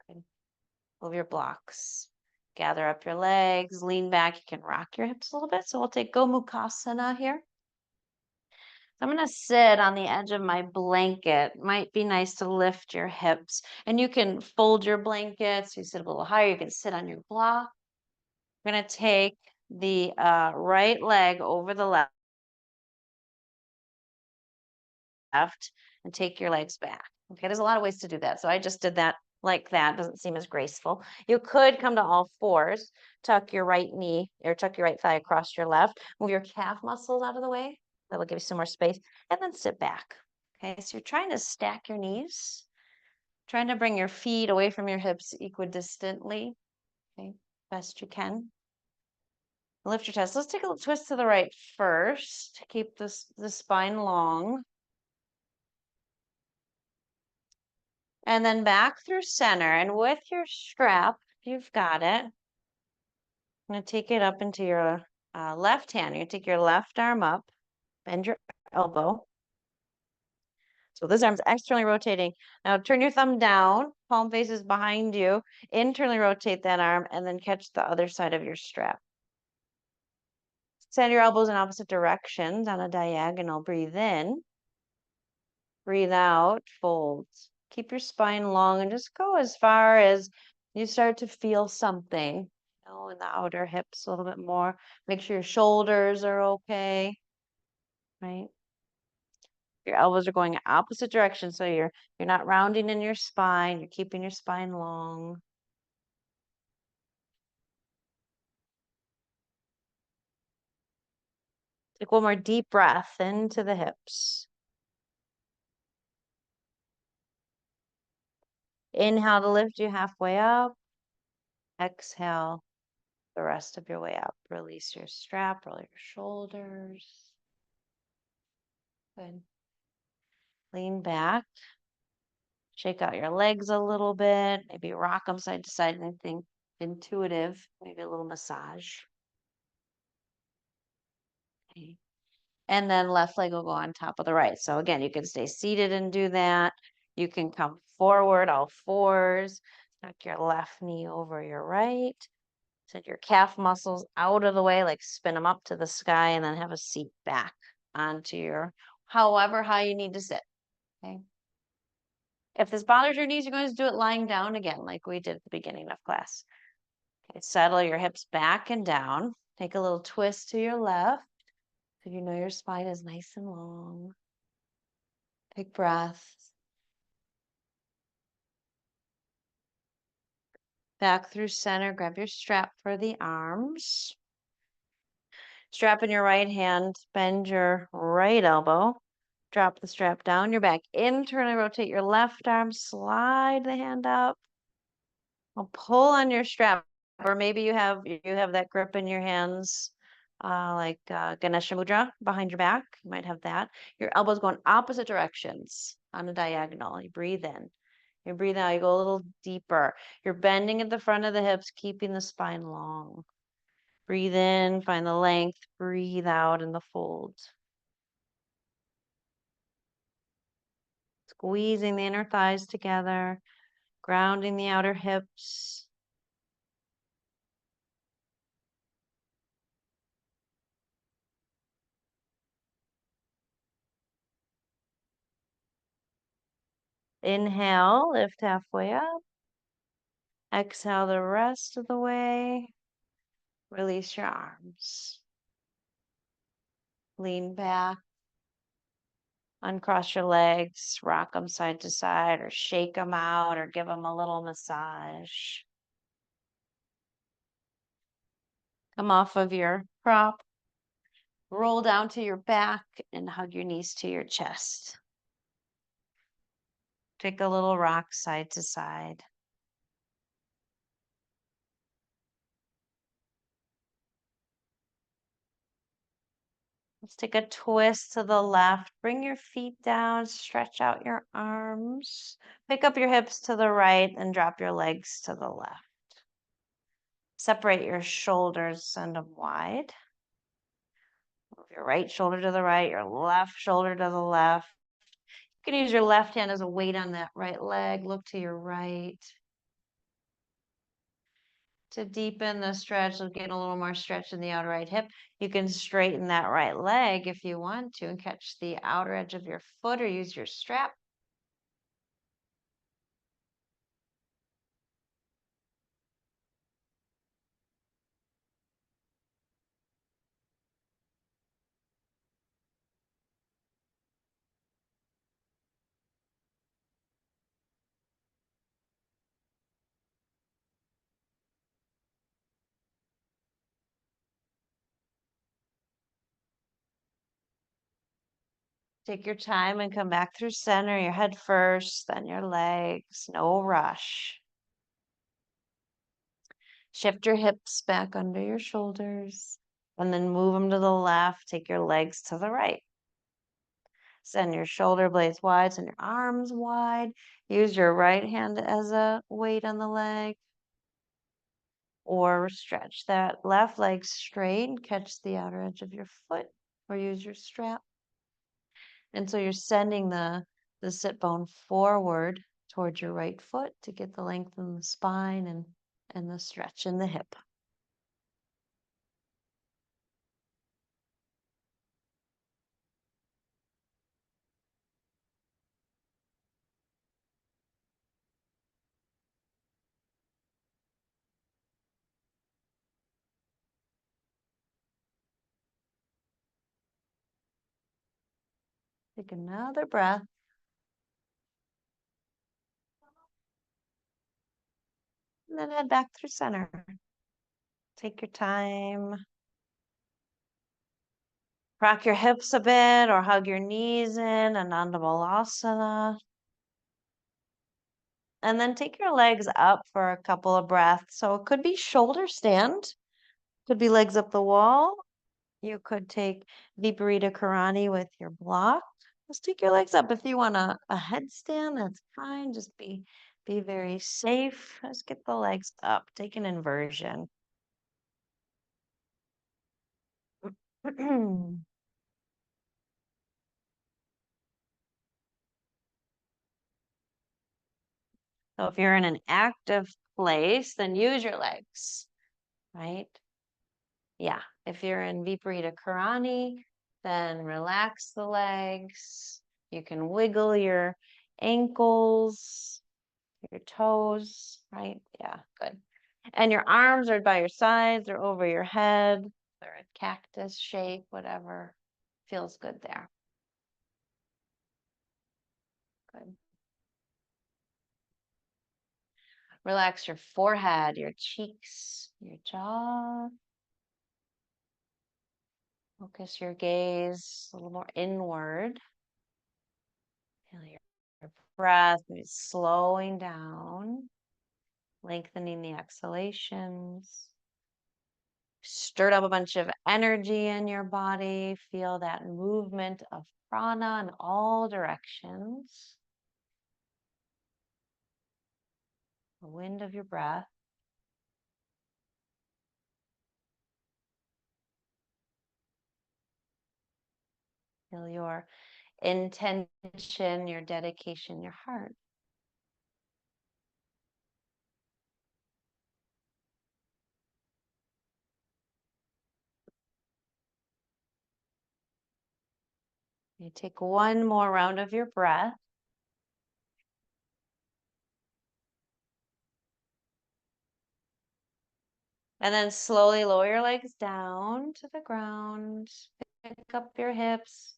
Good. Move your blocks. Gather up your legs, lean back. You can rock your hips a little bit. So we'll take Gomukhasana here. I'm going to sit on the edge of my blanket. Might be nice to lift your hips. And you can fold your blankets. You sit a little higher. You can sit on your block. We're going to take the right leg over the left and take your legs back. Okay, there's a lot of ways to do that. So I just did that like that. Doesn't seem as graceful. You could come to all fours, tuck your right knee or tuck your right thigh across your left, move your calf muscles out of the way. That'll give you some more space, and then sit back. Okay, so you're trying to stack your knees, trying to bring your feet away from your hips equidistantly. Okay, best you can. Lift your chest. Let's take a little twist to the right first. Keep the spine long. And then back through center. And with your strap, you've got it. I'm going to take it up into your left hand. You're going to take your left arm up, bend your elbow. So this arm's externally rotating. Now turn your thumb down, palm faces behind you. Internally rotate that arm and then catch the other side of your strap. Send your elbows in opposite directions on a diagonal. Breathe in. Breathe out, fold. Keep your spine long and just go as far as you start to feel something, in the outer hips a little bit more. Make sure your shoulders are okay, right? Your elbows are going opposite direction, so you're not rounding in your spine. You're keeping your spine long. Take one more deep breath into the hips. Inhale to lift you halfway up. Exhale the rest of your way up. Release your strap, roll your shoulders. Good. Lean back. Shake out your legs a little bit. Maybe rock them side to side. Anything intuitive. Maybe a little massage. Okay. And then left leg will go on top of the right. So again, you can stay seated and do that. You can come forward, all fours. Tuck your left knee over your right. Set your calf muscles out of the way, like spin them up to the sky, and then have a seat back onto your, however high you need to sit. Okay. If this bothers your knees, you're going to do it lying down again, like we did at the beginning of class. Okay, settle your hips back and down. Take a little twist to your left, so you know your spine is nice and long. Big breath. Back through center, grab your strap for the arms. Strap in your right hand, bend your right elbow. Drop the strap down your back. Internally rotate your left arm, slide the hand up. Well, pull on your strap, or maybe you have that grip in your hands, like Ganesha Mudra behind your back. You might have that. Your elbows going opposite directions on a diagonal. You breathe in. You breathe out. You go a little deeper. You're bending at the front of the hips, keeping the spine long. Breathe in, find the length. Breathe out in the fold. Squeezing the inner thighs together, grounding the outer hips. Inhale, lift halfway up. Exhale the rest of the way. Release your arms. Lean back. Uncross your legs. Rock them side to side, or shake them out, or give them a little massage. Come off of your prop. Roll down to your back and hug your knees to your chest. Take a little rock side to side. Let's take a twist to the left. Bring your feet down, stretch out your arms. Pick up your hips to the right and drop your legs to the left. Separate your shoulders, send them wide. Move your right shoulder to the right, your left shoulder to the left. You can use your left hand as a weight on that right leg. Look to your right. To deepen the stretch, so get a little more stretch in the outer right hip. You can straighten that right leg if you want to and catch the outer edge of your foot or use your strap. Take your time and come back through center, your head first, then your legs, no rush. Shift your hips back under your shoulders and then move them to the left. Take your legs to the right. Send your shoulder blades wide, send your arms wide. Use your right hand as a weight on the leg. Or stretch that left leg straight and catch the outer edge of your foot, or use your strap. And so you're sending the sit bone forward towards your right foot to get the length in the spine and the stretch in the hip. Take another breath. And then head back through center. Take your time. Rock your hips a bit or hug your knees in, Ananda Balasana. And then take your legs up for a couple of breaths. So it could be shoulder stand, could be legs up the wall. You could take Viparita Karani with your block. Just take your legs up. If you want a headstand, that's fine. Just be very safe. Just get the legs up. Take an inversion. So if you're in an active place, then use your legs, right? Yeah. If you're in Viparita Karani, then relax the legs. You can wiggle your ankles, your toes, right? Yeah, good. And your arms are by your sides or over your head. They're a cactus shape, whatever feels good there. Good. Relax your forehead, your cheeks, your jaw. Focus your gaze a little more inward. Feel your breath maybe slowing down. lengthening the exhalations. Stirred up a bunch of energy in your body. Feel that movement of prana in all directions. The wind of your breath. Feel your intention, your dedication, your heart. You take one more round of your breath. And then slowly lower your legs down to the ground. Pick up your hips.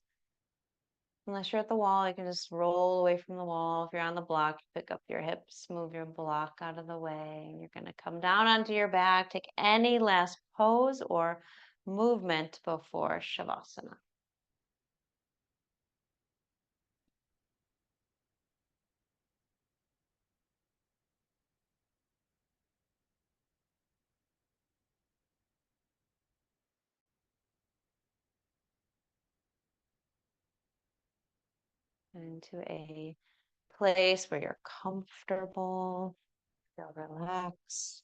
Unless you're at the wall, you can just roll away from the wall. If you're on the block, pick up your hips, move your block out of the way. And you're going to come down onto your back. Take any last pose or movement before Shavasana. Into a place where you're comfortable, feel relaxed,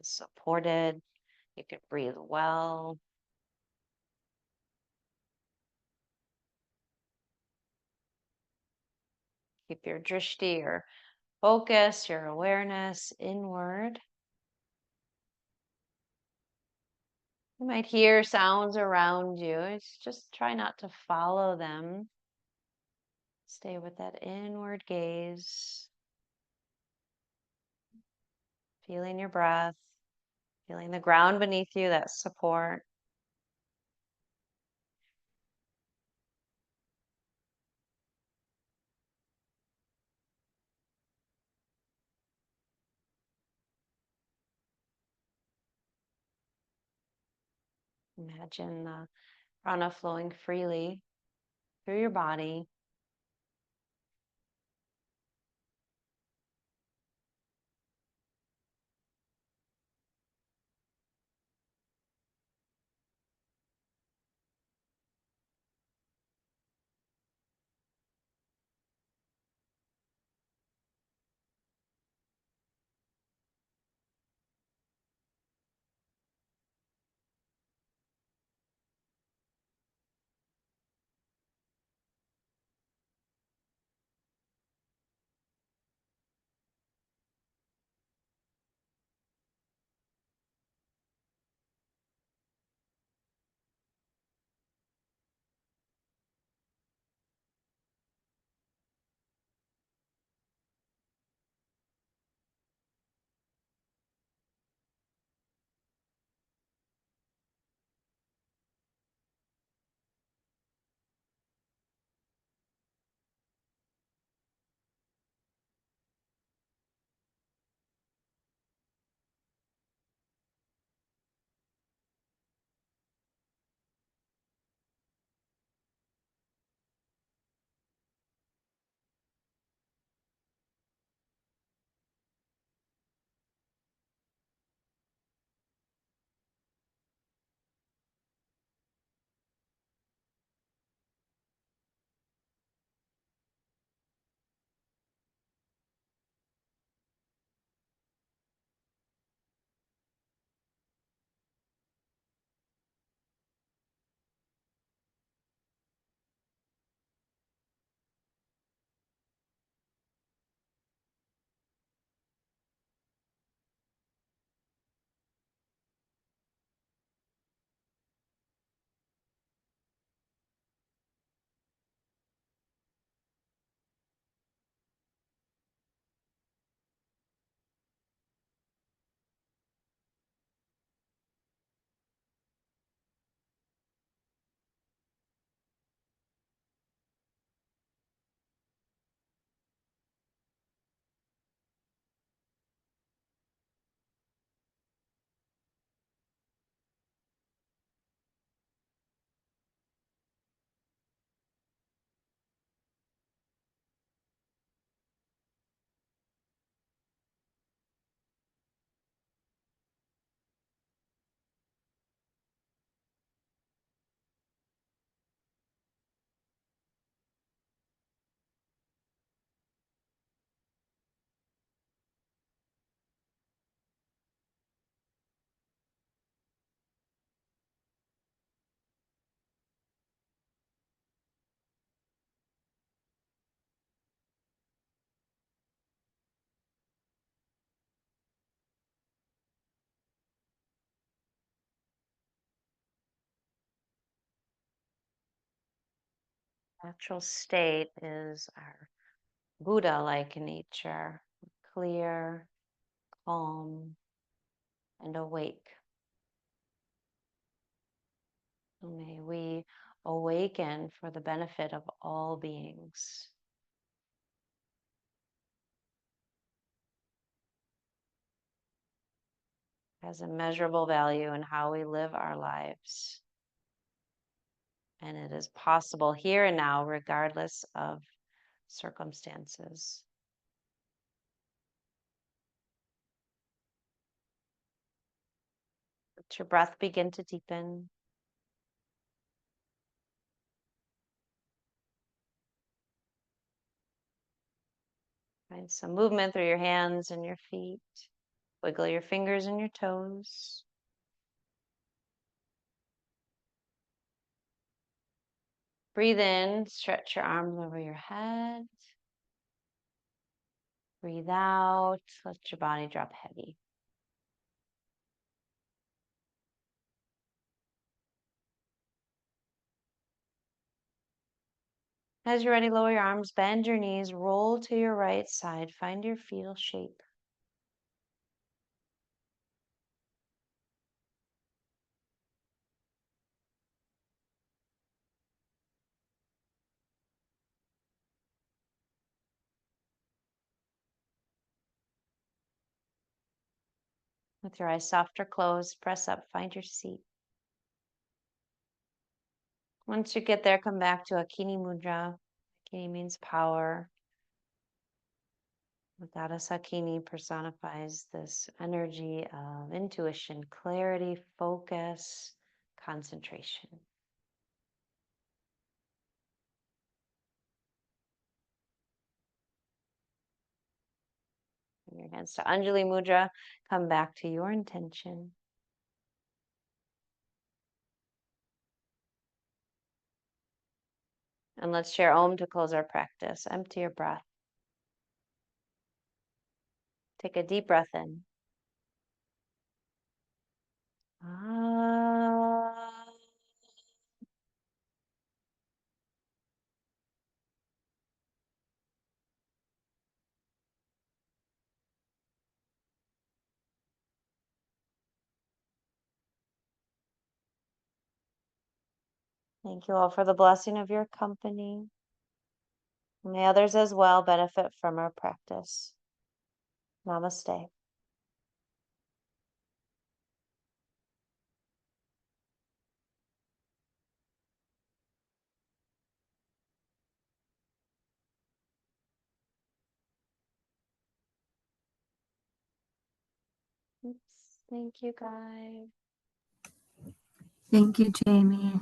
supported. You can breathe well. Keep your drishti, your focus, your awareness inward. You might hear sounds around you. It's just try not to follow them. Stay with that inward gaze. Feeling your breath, feeling the ground beneath you, that support. Imagine the prana flowing freely through your body. Natural state is our Buddha-like nature, clear, calm, and awake. May we awaken for the benefit of all beings. It has immeasurable value in how we live our lives. And it is possible here and now, regardless of circumstances. Let your breath begin to deepen. Find some movement through your hands and your feet. Wiggle your fingers and your toes. Breathe in, stretch your arms over your head. Breathe out, let your body drop heavy. As you're ready, lower your arms, bend your knees, roll to your right side, find your fetal shape. With your eyes soft or closed, press up, find your seat. Once you get there, come back to Hakini Mudra. Hakini means power. The goddess Hakini personifies this energy of intuition, clarity, focus, concentration. Bring your hands to Anjali Mudra. Come back to your intention. And let's share Om to close our practice. Empty your breath. Take a deep breath in. Ah. Thank you all for the blessing of your company. May others as well benefit from our practice. Namaste. Oops. Thank you, guys. Thank you, Jamie.